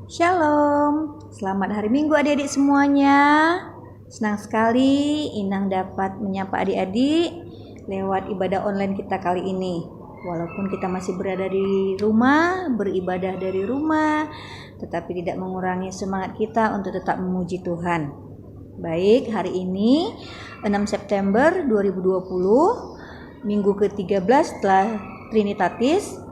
Shalom, selamat hari Minggu adik-adik semuanya. Senang sekali Inang dapat menyapa adik-adik lewat ibadah online kita kali ini. Walaupun kita masih berada di rumah, beribadah dari rumah, tetapi tidak mengurangi semangat kita untuk tetap memuji Tuhan. Baik, hari ini 6 September 2020, minggu ke-13 setelah Trinitatis.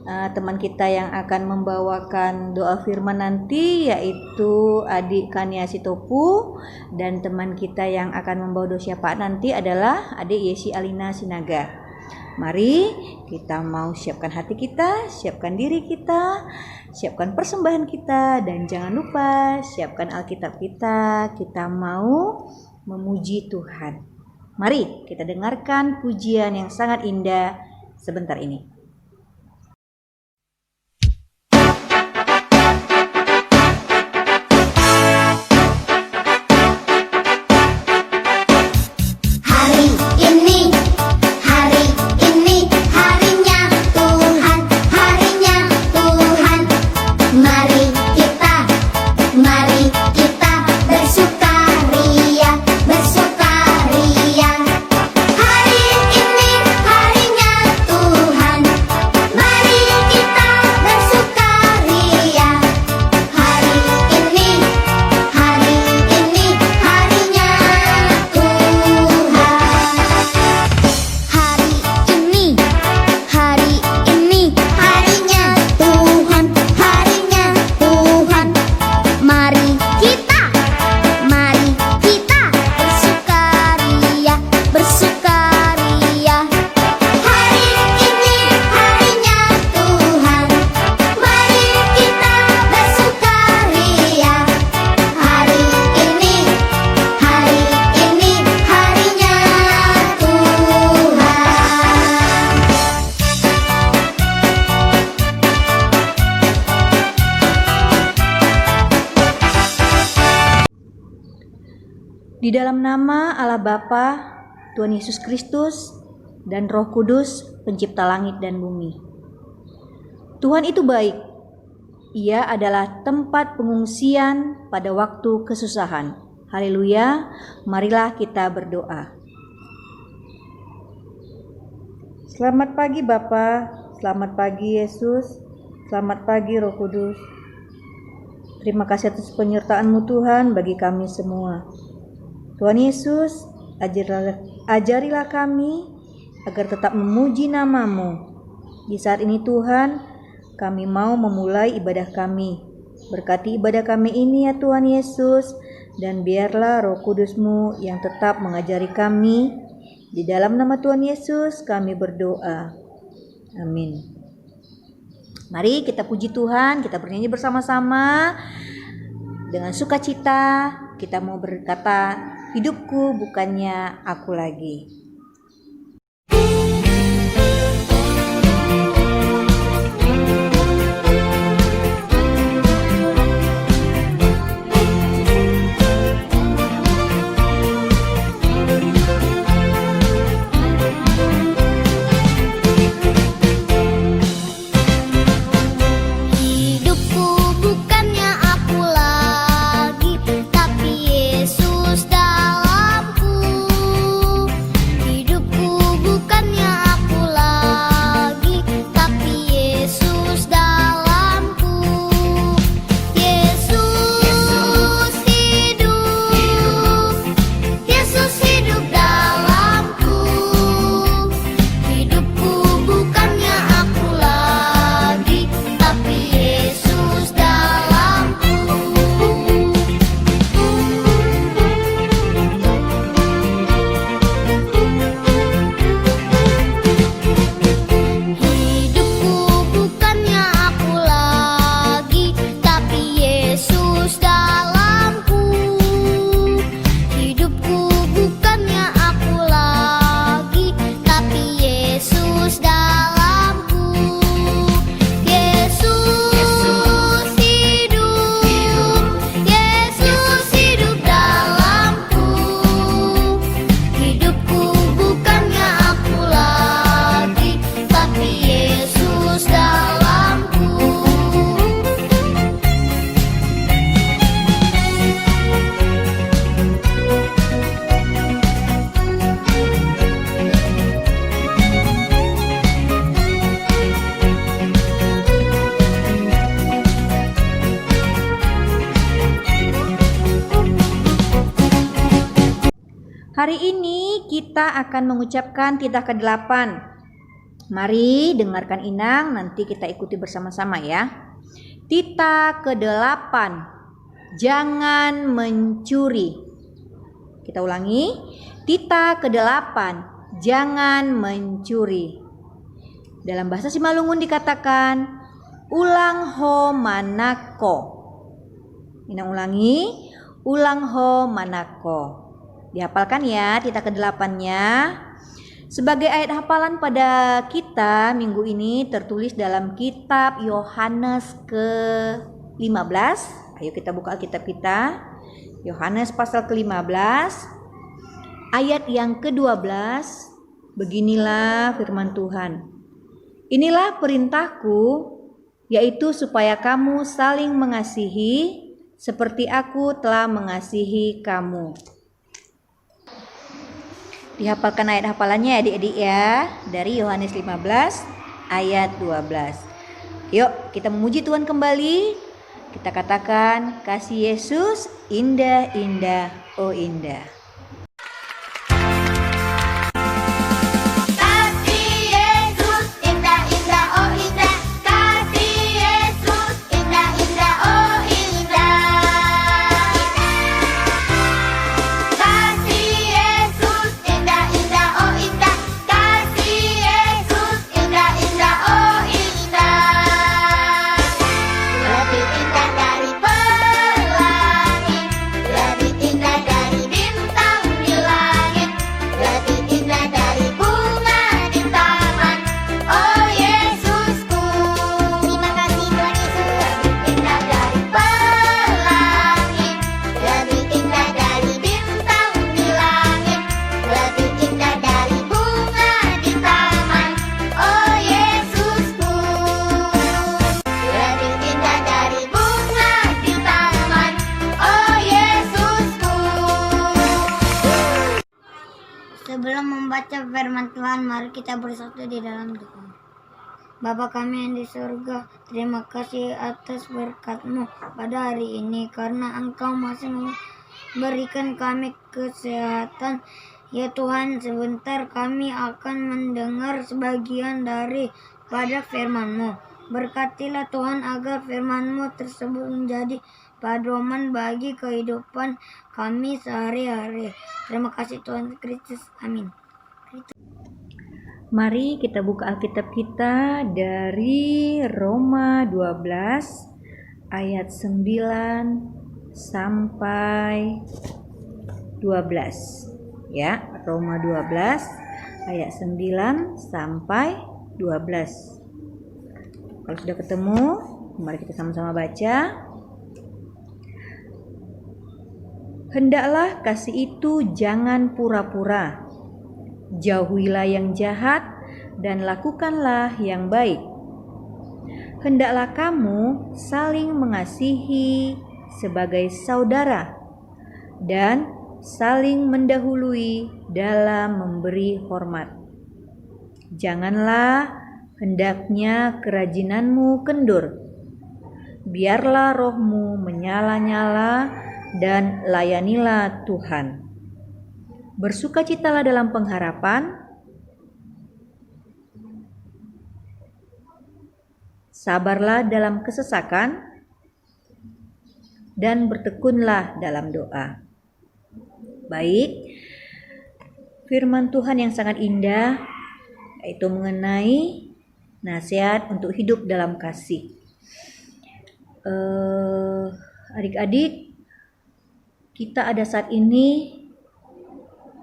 Teman kita yang akan membawakan doa firman nanti yaitu adik Kania Sitopu, dan teman kita yang akan membawa doa syafaat nanti adalah adik Yesi Alina Sinaga. Mari kita mau siapkan hati kita, siapkan diri kita, siapkan persembahan kita, dan jangan lupa siapkan Alkitab kita. Kita mau memuji Tuhan. Mari kita dengarkan pujian yang sangat indah sebentar ini. Di dalam nama Allah Bapa, Tuhan Yesus Kristus, dan Roh Kudus, pencipta langit dan bumi. Tuhan itu baik. Ia adalah tempat pengungsian pada waktu kesusahan. Haleluya, marilah kita berdoa. Selamat pagi Bapa, selamat pagi Yesus, selamat pagi Roh Kudus. Terima kasih atas penyertaan-Mu Tuhan bagi kami semua. Tuhan Yesus, ajarilah kami agar tetap memuji nama-Mu. Di saat ini Tuhan, kami mau memulai ibadah kami. Berkati ibadah kami ini ya Tuhan Yesus, dan biarlah Roh Kudus-Mu yang tetap mengajari kami. Di dalam nama Tuhan Yesus kami berdoa. Amin. Mari kita puji Tuhan, kita bernyanyi bersama-sama. Dengan sukacita kita mau berkata, hidupku bukannya aku lagi. Hari ini kita akan mengucapkan titah ke-8. Mari dengarkan Inang, nanti kita ikuti bersama-sama ya. Titah ke-8. Jangan mencuri. Kita ulangi. Titah ke-8. Jangan mencuri. Dalam bahasa Simalungun dikatakan ulang ho manako. Inang ulangi. Ulang ho manako. Dihafalkan ya titah ke-8-nya. Sebagai ayat hafalan pada kita minggu ini tertulis dalam kitab Yohanes ke-15. Ayo kita buka Alkitab kita. Yohanes pasal ke-15 ayat yang ke-12. Beginilah firman Tuhan. Inilah perintahku, yaitu supaya kamu saling mengasihi seperti aku telah mengasihi kamu. Dihafalkan ayat hafalannya adik-adik ya, dari Yohanes 15 ayat 12. Yuk kita memuji Tuhan kembali. Kita katakan, kasih Yesus indah indah oh indah. Sebelum membaca firman Tuhan, mari kita bersatu di dalam doa. Bapa kami yang di surga, terima kasih atas berkat-Mu pada hari ini, karena Engkau masih memberikan kami kesehatan. Ya Tuhan, sebentar kami akan mendengar sebagian daripada firman-Mu. Berkatilah Tuhan agar firman-Mu tersebut menjadi pedoman bagi kehidupan kami sehari-hari. Terima kasih Tuhan Kristus. Amin. Mari kita buka Alkitab kita dari Roma 12 ayat 9 sampai 12. Ya, Roma 12 ayat 9 sampai 12. Kalau sudah ketemu, mari kita sama-sama baca. Hendaklah kasih itu jangan pura-pura. Jauhilah yang jahat dan lakukanlah yang baik. Hendaklah kamu saling mengasihi sebagai saudara dan saling mendahului dalam memberi hormat. Janganlah hendaknya kerajinanmu kendur. Biarlah rohmu menyala-nyala dan layanilah Tuhan. Bersukacitalah dalam pengharapan, sabarlah dalam kesesakan, dan bertekunlah dalam doa. Baik, firman Tuhan yang sangat indah, yaitu mengenai nasihat untuk hidup dalam kasih. Adik-adik, kita ada saat ini,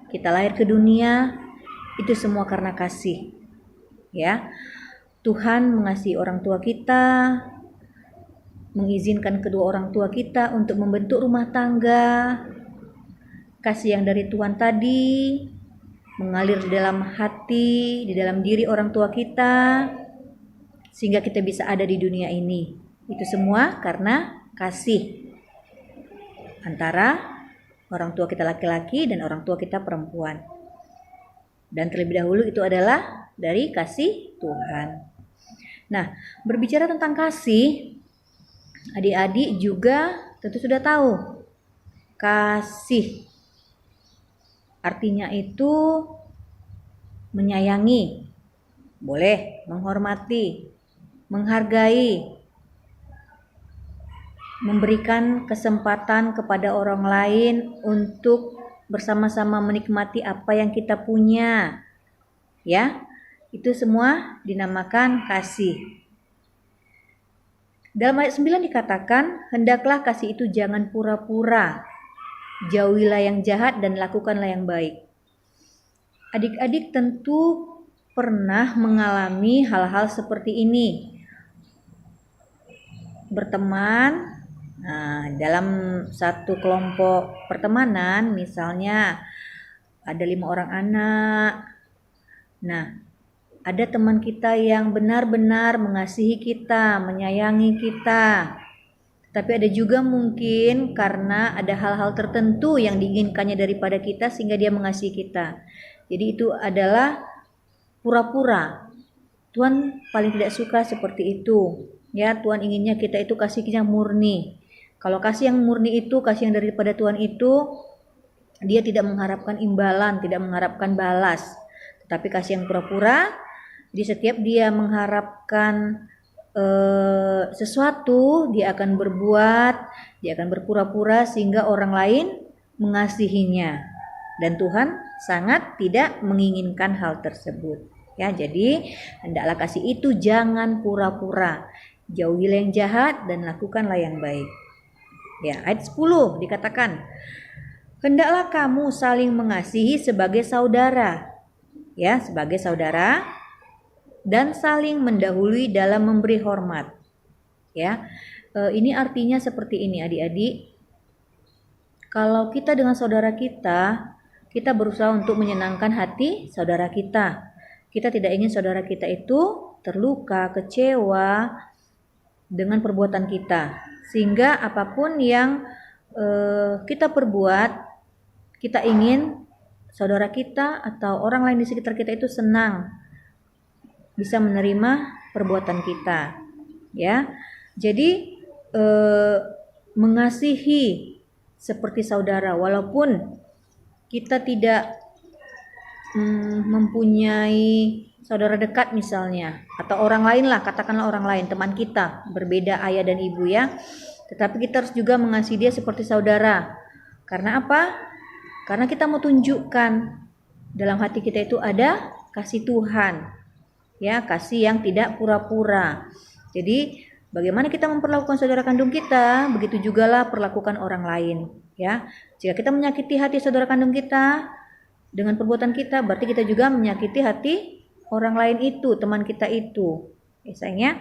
kita lahir ke dunia, itu semua karena kasih. Ya, Tuhan mengasihi orang tua kita, mengizinkan kedua orang tua kita untuk membentuk rumah tangga. Kasih yang dari Tuhan tadi mengalir di dalam hati, di dalam diri orang tua kita, sehingga kita bisa ada di dunia ini. Itu semua karena kasih antara orang tua kita laki-laki dan orang tua kita perempuan. Dan terlebih dahulu itu adalah dari kasih Tuhan. Nah, berbicara tentang kasih, adik-adik juga tentu sudah tahu kasih Artinya itu menyayangi, boleh, menghormati, menghargai, memberikan kesempatan kepada orang lain untuk bersama-sama menikmati apa yang kita punya. Ya, itu semua dinamakan kasih. Dalam ayat 9 dikatakan, hendaklah kasih itu jangan pura-pura. Jauhilah yang jahat dan lakukanlah yang baik. Adik-adik tentu pernah mengalami hal-hal seperti ini. Berteman, dalam satu kelompok pertemanan, misalnya ada 5 orang anak. Nah, ada teman kita yang benar-benar mengasihi kita, menyayangi kita. Tapi ada juga mungkin karena ada hal-hal tertentu yang diinginkannya daripada kita sehingga dia mengasihi kita. Jadi itu adalah pura-pura. Tuhan paling tidak suka seperti itu. Ya, Tuhan inginnya kita itu kasihnya murni. Kalau kasih yang murni itu, kasih yang daripada Tuhan itu, dia tidak mengharapkan imbalan, tidak mengharapkan balas. Tetapi kasih yang pura-pura, jadi setiap dia mengharapkan sesuatu, dia akan berbuat, dia akan berpura-pura sehingga orang lain mengasihinya. Dan Tuhan sangat tidak menginginkan hal tersebut. Ya, jadi hendaklah kasih itu jangan pura-pura. Jauhilah yang jahat dan lakukanlah yang baik. Ya, ayat 10 dikatakan, hendaklah kamu saling mengasihi sebagai saudara. Ya, sebagai saudara. Dan saling mendahului dalam memberi hormat. Ya, ini artinya seperti ini adik-adik. Kalau kita dengan saudara kita berusaha untuk menyenangkan hati saudara kita. Kita tidak ingin saudara kita itu terluka, kecewa dengan perbuatan kita. Sehingga apapun yang kita perbuat, kita ingin saudara kita atau orang lain di sekitar kita itu senang, bisa menerima perbuatan kita, ya. Jadi mengasihi seperti saudara, walaupun kita tidak mempunyai saudara dekat misalnya, atau orang lain lah, katakanlah orang lain, teman kita berbeda ayah dan ibu ya. Tetapi kita harus juga mengasihi dia seperti saudara. Karena apa? Karena kita mau tunjukkan dalam hati kita itu ada kasih Tuhan. Ya, kasih yang tidak pura-pura. Jadi bagaimana kita memperlakukan saudara kandung kita, begitu jugalah perlakukan orang lain. Ya, jika kita menyakiti hati saudara kandung kita dengan perbuatan kita, berarti kita juga menyakiti hati orang lain itu, teman kita itu. Ya, sayangnya.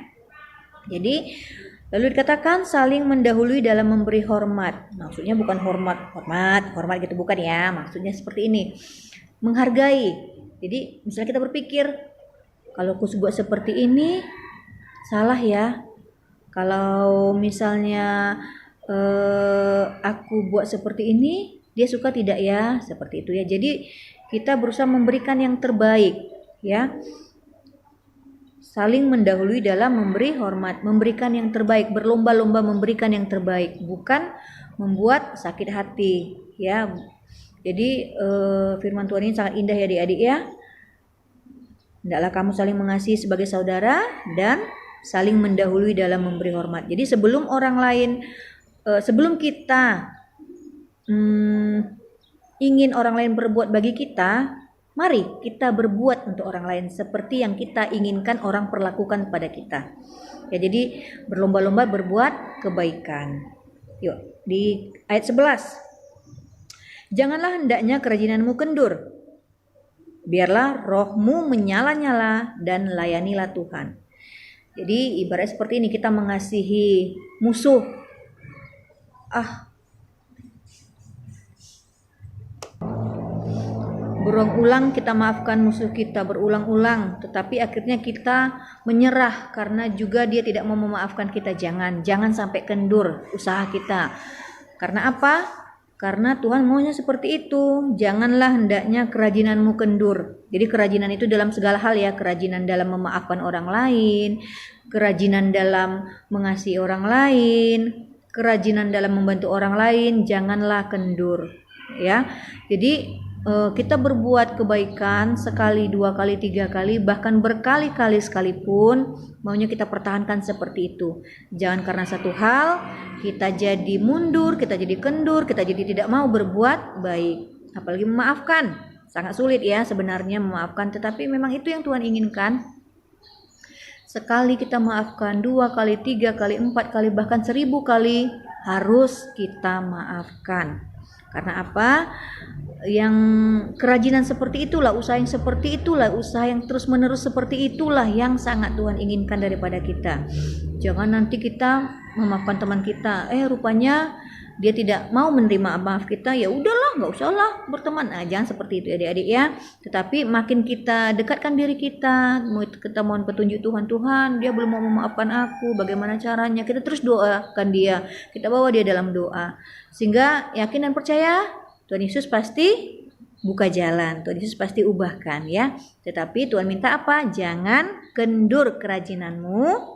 Jadi lalu dikatakan saling mendahului dalam memberi hormat. Maksudnya bukan hormat gitu, bukan ya. Maksudnya seperti ini, menghargai. Jadi misalnya kita berpikir, kalau aku buat seperti ini salah ya. Kalau misalnya aku buat seperti ini, dia suka tidak ya? Seperti itu ya. Jadi kita berusaha memberikan yang terbaik, ya. Saling mendahului dalam memberi hormat, memberikan yang terbaik, berlomba-lomba memberikan yang terbaik, bukan membuat sakit hati, ya. Jadi firman Tuhan ini sangat indah ya adik-adik ya. Hendaklah kamu saling mengasihi sebagai saudara dan saling mendahului dalam memberi hormat. Jadi sebelum orang lain, sebelum kita ingin orang lain berbuat bagi kita, mari kita berbuat untuk orang lain seperti yang kita inginkan orang perlakukan pada kita. Ya, jadi berlomba-lomba berbuat kebaikan. Yuk, di ayat 11. Janganlah hendaknya kerajinanmu kendur. Biarlah rohmu menyala-nyala dan layanilah Tuhan. Jadi ibarat seperti ini, kita mengasihi musuh. Berulang-ulang kita maafkan musuh kita, berulang-ulang. Tetapi akhirnya kita menyerah karena juga dia tidak mau memaafkan kita. Jangan sampai kendur usaha kita. Karena apa? Karena Tuhan maunya seperti itu. Janganlah hendaknya kerajinanmu kendur. Jadi kerajinan itu dalam segala hal ya. Kerajinan dalam memaafkan orang lain, kerajinan dalam mengasihi orang lain, kerajinan dalam membantu orang lain. Janganlah kendur, ya. Jadi kita berbuat kebaikan sekali, 2 kali, 3 kali, bahkan berkali-kali sekalipun, maunya kita pertahankan seperti itu. Jangan karena satu hal kita jadi mundur, kita jadi kendur, kita jadi tidak mau berbuat baik. Apalagi memaafkan, sangat sulit ya sebenarnya memaafkan, tetapi memang itu yang Tuhan inginkan. Sekali kita maafkan, 2 kali, 3 kali, 4 kali, bahkan 1000 kali harus kita maafkan. Karena apa? Yang kerajinan seperti itulah, usaha yang seperti itulah, usaha yang terus-menerus seperti itulah yang sangat Tuhan inginkan daripada kita. Jangan nanti kita memaafkan teman kita, rupanya dia tidak mau menerima maaf kita, ya udahlah, nggak usahlah berteman. Nah, jangan seperti itu adik-adik ya. Tetapi makin kita dekatkan diri kita mohon petunjuk Tuhan, dia belum mau memaafkan aku, bagaimana caranya? Kita terus doakan dia, kita bawa dia dalam doa, sehingga yakin dan percaya Tuhan Yesus pasti buka jalan, Tuhan Yesus pasti ubahkan ya. Tetapi Tuhan minta apa? Jangan kendur kerajinanmu,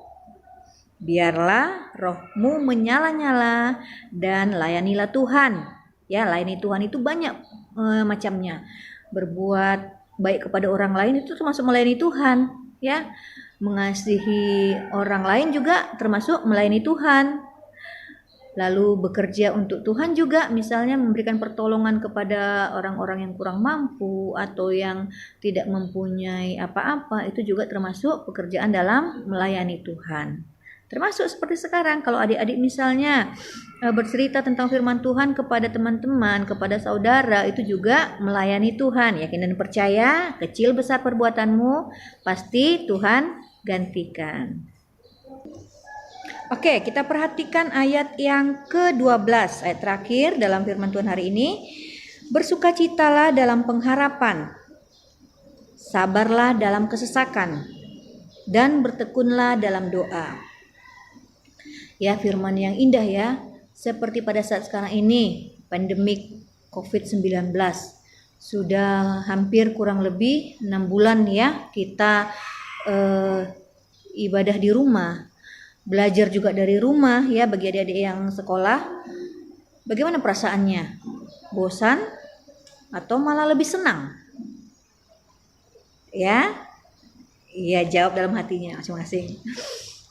biarlah rohmu menyala-nyala dan layanilah Tuhan. Ya, layani Tuhan itu banyak macamnya. Berbuat baik kepada orang lain itu termasuk melayani Tuhan, ya. Mengasihi orang lain juga termasuk melayani Tuhan. Lalu bekerja untuk Tuhan juga, misalnya memberikan pertolongan kepada orang-orang yang kurang mampu atau yang tidak mempunyai apa-apa, itu juga termasuk pekerjaan dalam melayani Tuhan. Termasuk seperti sekarang, kalau adik-adik misalnya bercerita tentang firman Tuhan kepada teman-teman, kepada saudara, itu juga melayani Tuhan. Yakin dan percaya, kecil besar perbuatanmu, pasti Tuhan gantikan. Oke, kita perhatikan ayat yang ke-12, ayat terakhir dalam firman Tuhan hari ini. Bersukacitalah dalam pengharapan, sabarlah dalam kesesakan, dan bertekunlah dalam doa. Ya, firman yang indah ya. Seperti pada saat sekarang ini, pandemik COVID-19. Sudah hampir kurang lebih 6 bulan ya kita ibadah di rumah. Belajar juga dari rumah ya bagi adik-adik yang sekolah. Bagaimana perasaannya? Bosan atau malah lebih senang? Ya? Iya, jawab dalam hatinya masing-masing.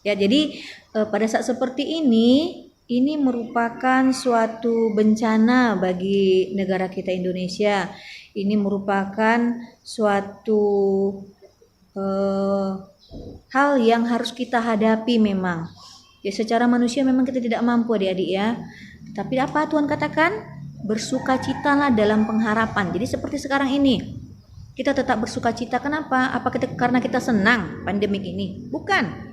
Ya, jadi pada saat seperti ini merupakan suatu bencana bagi negara kita Indonesia. Ini merupakan suatu hal yang harus kita hadapi memang. Ya, secara manusia memang kita tidak mampu adik-adik ya. Tapi apa Tuhan katakan? Bersukacitalah dalam pengharapan. Jadi seperti sekarang ini, kita tetap bersukacita. Kenapa? Karena kita senang pandemik ini? Bukan.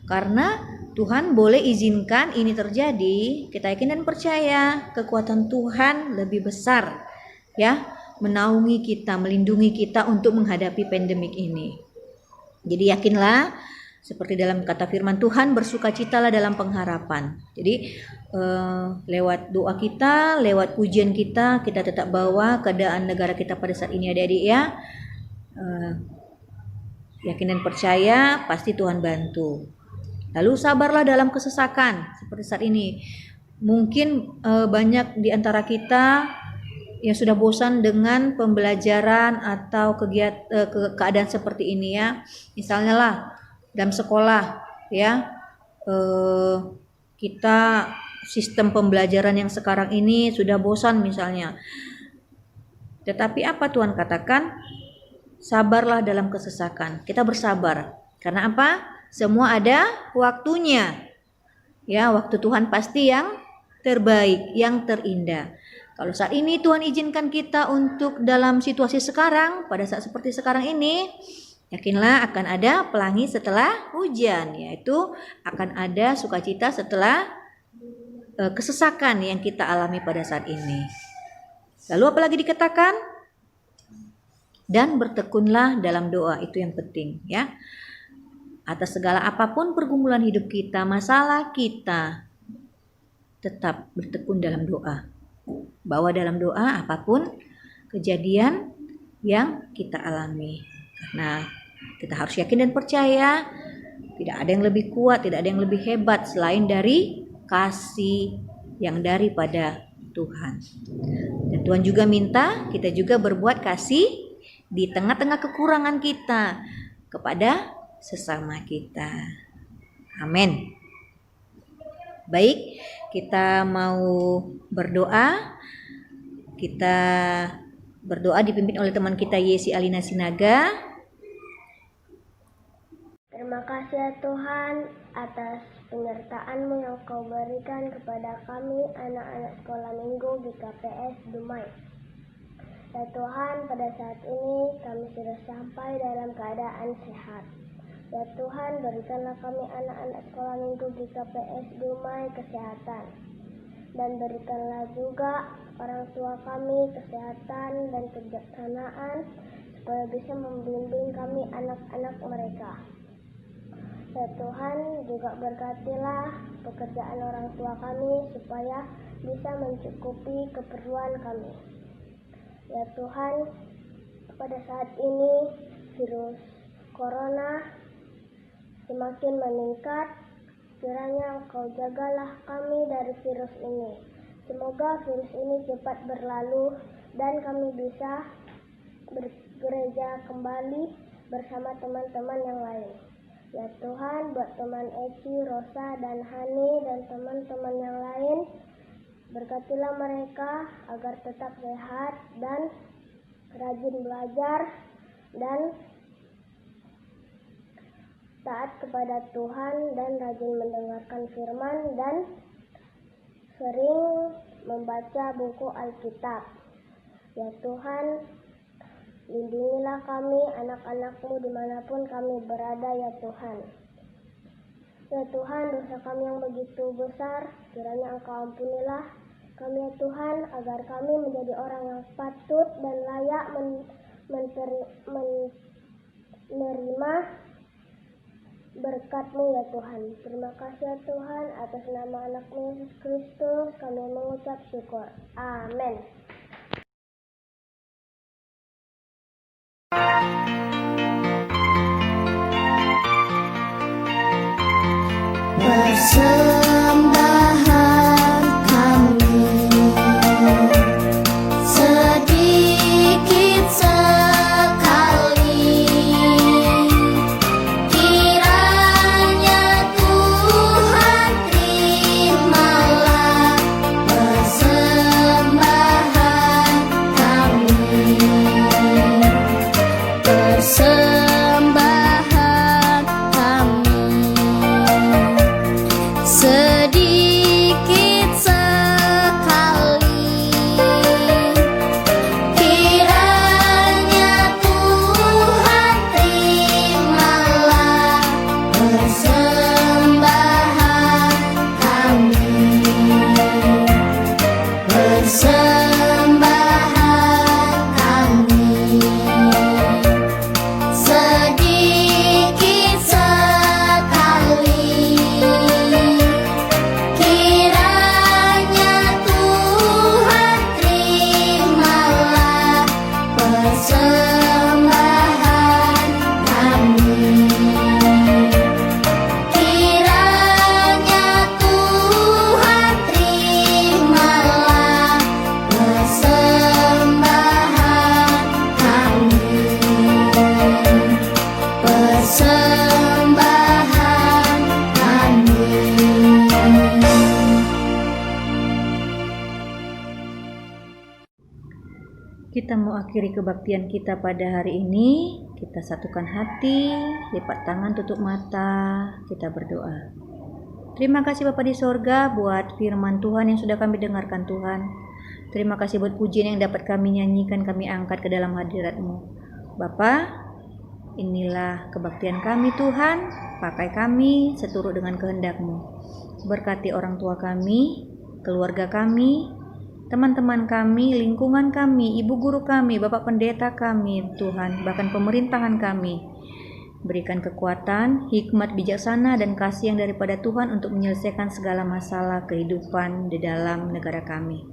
Karena Tuhan boleh izinkan ini terjadi. Kita yakin dan percaya kekuatan Tuhan lebih besar ya, menaungi kita, melindungi kita untuk menghadapi pandemik ini. Jadi yakinlah, seperti dalam kata firman Tuhan, bersukacitalah dalam pengharapan. Jadi lewat doa kita, lewat pujian kita tetap bawa keadaan negara kita pada saat ini adik-adik ya. Yakin dan percaya pasti Tuhan bantu. Lalu sabarlah dalam kesesakan seperti saat ini. Mungkin banyak di antara kita yang sudah bosan dengan pembelajaran atau keadaan seperti ini ya. Misalnya lah dalam sekolah ya, kita sistem pembelajaran yang sekarang ini sudah bosan misalnya. Tetapi apa Tuhan katakan? Sabarlah dalam kesesakan. Kita bersabar. Karena apa? Semua ada waktunya. Ya, waktu Tuhan pasti yang terbaik, yang terindah. Kalau saat ini Tuhan izinkan kita untuk dalam situasi sekarang, pada saat seperti sekarang ini, yakinlah akan ada pelangi setelah hujan, yaitu akan ada sukacita setelah kesesakan yang kita alami pada saat ini. Lalu apalagi dikatakan? Dan bertekunlah dalam doa, itu yang penting ya. Atas segala apapun pergumulan hidup kita, masalah kita, tetap bertekun dalam doa. Bawa dalam doa apapun kejadian yang kita alami. Karena kita harus yakin dan percaya tidak ada yang lebih kuat, tidak ada yang lebih hebat selain dari kasih yang daripada Tuhan. Dan Tuhan juga minta kita juga berbuat kasih di tengah-tengah kekurangan kita kepada sesama kita. Amin. Baik, kita mau berdoa. Kita berdoa dipimpin oleh teman kita Yesi Alina Sinaga. Terima kasih ya Tuhan atas penyertaan-Mu yang Kau berikan kepada kami anak-anak sekolah minggu di KPS Dumai. Ya Tuhan, pada saat ini kami sudah sampai dalam keadaan sehat. Ya Tuhan, berikanlah kami anak-anak sekolah minggu di KPS Dumai kesehatan. Dan berikanlah juga orang tua kami kesehatan dan kebijaksanaan supaya bisa membimbing kami anak-anak mereka. Ya Tuhan, juga berkatilah pekerjaan orang tua kami supaya bisa mencukupi keperluan kami. Ya Tuhan, pada saat ini virus corona semakin meningkat, kiranya Engkau jagalah kami dari virus ini. Semoga virus ini cepat berlalu dan kami bisa bergereja kembali bersama teman-teman yang lain. Ya Tuhan, buat teman Eci, Rosa, dan Hani, dan teman-teman yang lain, berkatilah mereka agar tetap sehat dan rajin belajar dan taat kepada Tuhan dan rajin mendengarkan firman dan sering membaca buku Alkitab. Ya Tuhan, lindungilah kami, anak-anak-Mu dimanapun kami berada ya Tuhan. Ya Tuhan, dosa kami yang begitu besar, kiranya Engkau ampunilah kami ya Tuhan, agar kami menjadi orang yang patut dan layak menerima berkat-Mu ya Tuhan. Terima kasih ya Tuhan, atas nama anak-Mu Yesus Kristus kami mengucap syukur. Amin. Persembahan kami sedikit sekali, kiranya Tuhan terimalah persembahan kami. Persembahan kami sedikit sekali, kiranya Tuhan terimalah persembahan kami. Persembahan kami sedikit sekali, kiranya Tuhan terimalah persembahan kami. Kiranya Tuhan terimalah persembahan kami. Persembahan kami. Kita mau akhiri kebaktian kita pada hari ini. Kita satukan hati, lipat tangan, tutup mata, kita berdoa. Terima kasih Bapa di sorga buat firman Tuhan yang sudah kami dengarkan Tuhan. Terima kasih buat pujian yang dapat kami nyanyikan, kami angkat ke dalam hadirat-Mu. Bapa, inilah kebaktian kami Tuhan, pakai kami seturut dengan kehendak-Mu. Berkati orang tua kami, keluarga kami, teman-teman kami, lingkungan kami, ibu guru kami, Bapak pendeta kami Tuhan, bahkan pemerintahan kami. Berikan kekuatan, hikmat, bijaksana, dan kasih yang daripada Tuhan untuk menyelesaikan segala masalah kehidupan di dalam negara kami.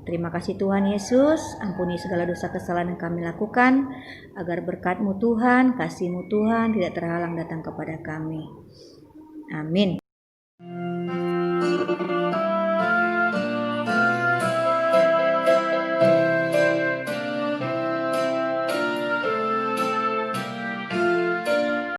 Terima kasih Tuhan Yesus, ampuni segala dosa kesalahan yang kami lakukan, agar berkat-Mu Tuhan, kasih-Mu Tuhan tidak terhalang datang kepada kami. Amin.